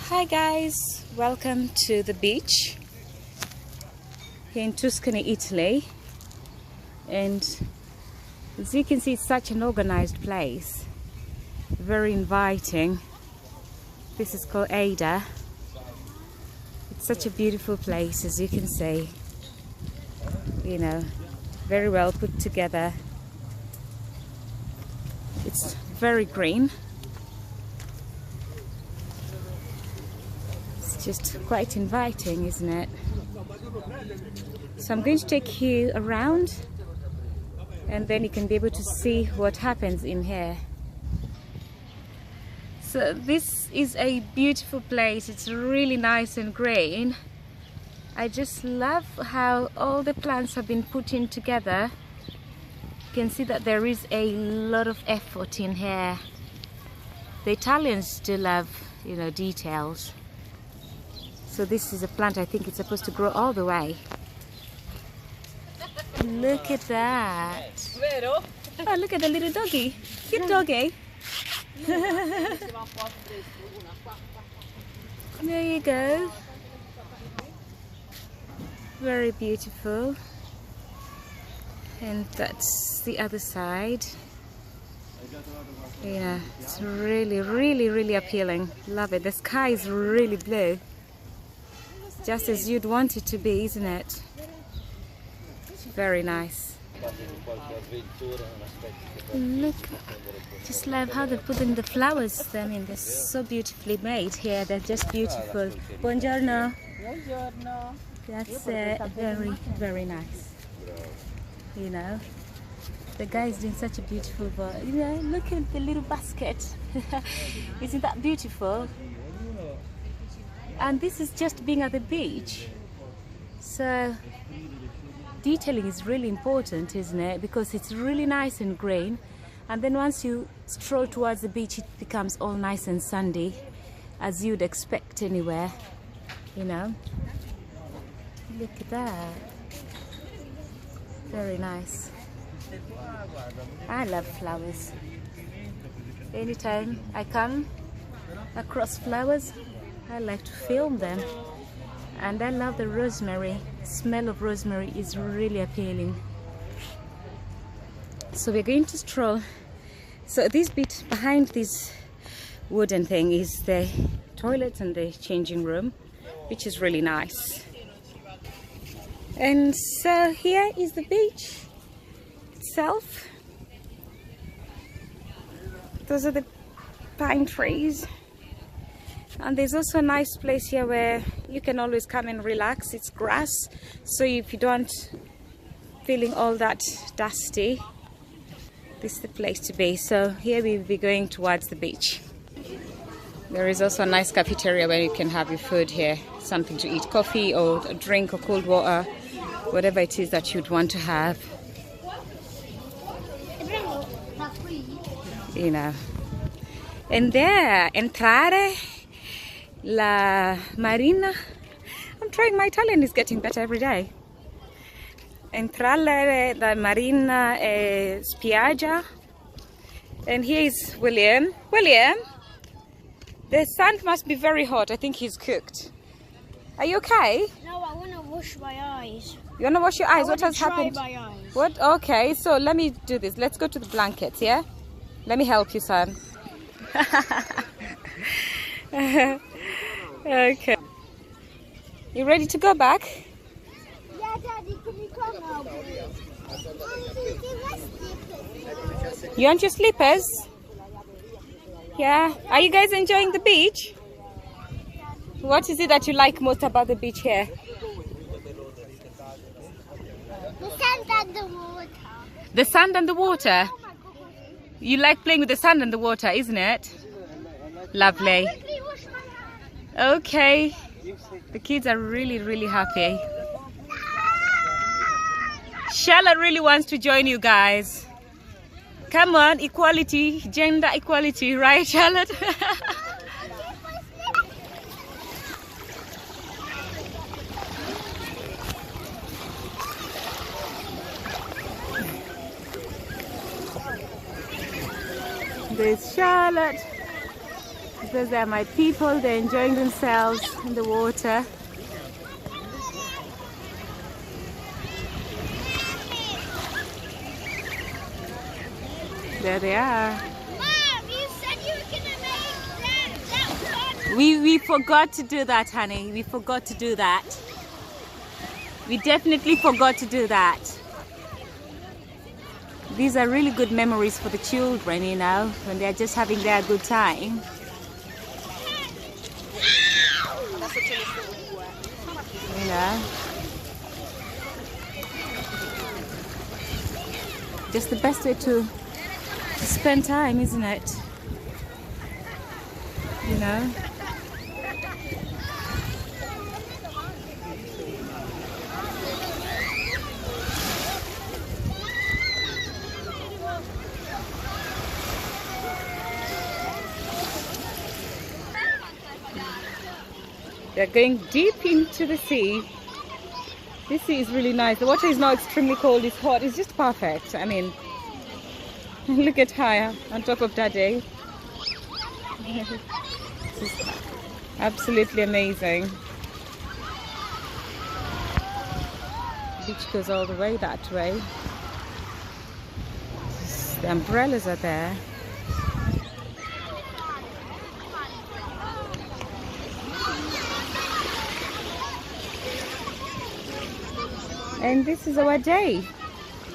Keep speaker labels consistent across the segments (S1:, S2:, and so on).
S1: Hi guys, welcome to the beach here in Tuscany, Italy. And as you can see, it's such an organized place, very inviting. This is called Ada. It's such a beautiful place, as you can see, you know, very well put together. It's very green. Just quite inviting, isn't it? So I'm going to take you around and then you can be able to see what happens in here. So this is a beautiful place. It's really nice and green. I just love how all the plants have been put in together. You can see that there is a lot of effort in here. The Italians do love, you know, details. So this is a plant, I think it's supposed to grow all the way. Look at that. Oh, look at the little doggy. Cute doggy. There you go. Very beautiful. And that's the other side. Yeah, it's really appealing. Love it. The sky is really blue. Just as you'd want it to be, isn't it? It's very nice. Look, just love how they put in the flowers. I mean, they're so beautifully made here. They're just beautiful. Buongiorno. Buongiorno. That's very nice. You know, the guy is doing such a beautiful work. You know, look at the little basket. Isn't that beautiful? And this is just being at the beach. So detailing is really important, isn't it? Because it's really nice and green. And then once you stroll towards the beach, it becomes all nice and sandy, as you'd expect anywhere, you know. Look at that. Very nice. I love flowers. Anytime I come across flowers, I like to film them. And I love the rosemary. The smell of rosemary is really appealing. So we're going to stroll. So this bit behind this wooden thing is the toilet and the changing room, which is really nice. And so here is the beach itself. Those are the pine trees. And there's also a nice place here where you can always come and relax. It's grass, so if you don't feeling all that dusty, this is the place to be. So here we'll be going towards the beach. There is also a nice cafeteria where you can have your food here, something to eat, coffee or a drink or cold water, whatever it is that you'd want to have. You know. And there, entrare la marina. I'm trying, my Italian is getting better every day. Entrare la marina spiaggia. And here is William. William, the sand must be very hot. I think he's cooked. Are you okay?
S2: No, I want to wash my eyes.
S1: You want to wash your eyes? What has happened?
S2: My eyes.
S1: What? Okay, so let me do this. Let's go to the blankets, yeah? Let me help you, son. Okay. You ready to go back?
S2: Yeah, Daddy, can you come now, please?
S1: You want your slippers? Yeah. Are you guys enjoying the beach? What is it that you like most about the beach here?
S2: The sand and the water.
S1: The sand and the water? You like playing with the sand and the water, isn't it? Lovely. Okay. The kids are really happy. Charlotte really wants to join you guys. Come on, equality, gender equality, right, Charlotte? There's Charlotte. Those are my people. They're enjoying themselves in the water. There they are.
S2: Mom, you said you were gonna make that
S1: We forgot to do that, honey. We forgot to do that. We definitely forgot to do that. These are really good memories for the children, you know, when they're just having their good time. You know, just the best way to spend time, isn't it? You know. They're going deep into the sea. This sea is really nice. The water is not extremely cold, it's hot, it's just perfect. I mean, look at her on top of Daddy. This is absolutely amazing. The beach goes all the way that way. The umbrellas are there. And this is our day,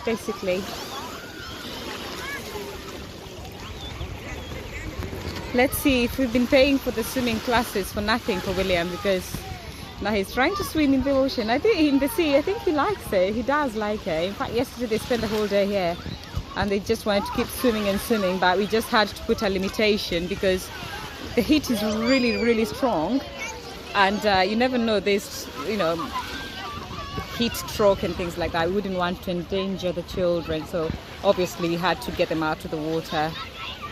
S1: basically. Let's see if we've been paying for the swimming classes for nothing for William, because now he's trying to swim in the ocean. I think in the sea, I think he likes it. He does like it. In fact, yesterday they spent the whole day here and they just wanted to keep swimming and swimming, but we just had to put a limitation because the heat is really, really strong. And you never know, there's, you know, heat stroke and things like that. We wouldn't want to endanger the children, so obviously we had to get them out of the water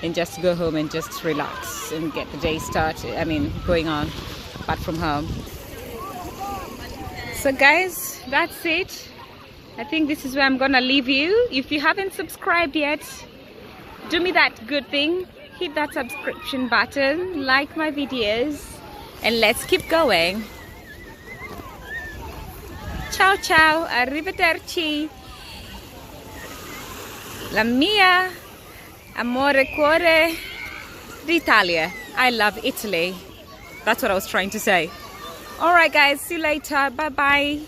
S1: and just go home and just relax and get the day started, going on back from home. So guys, that's it. I think this is where I'm gonna leave you. If you haven't subscribed yet, do me that good thing, hit that subscription button, like my videos, and let's keep going. Ciao ciao, arrivederci. La mia amore cuore d'Italia. I love Italy. That's what I was trying to say. Alright guys, see you later. Bye bye.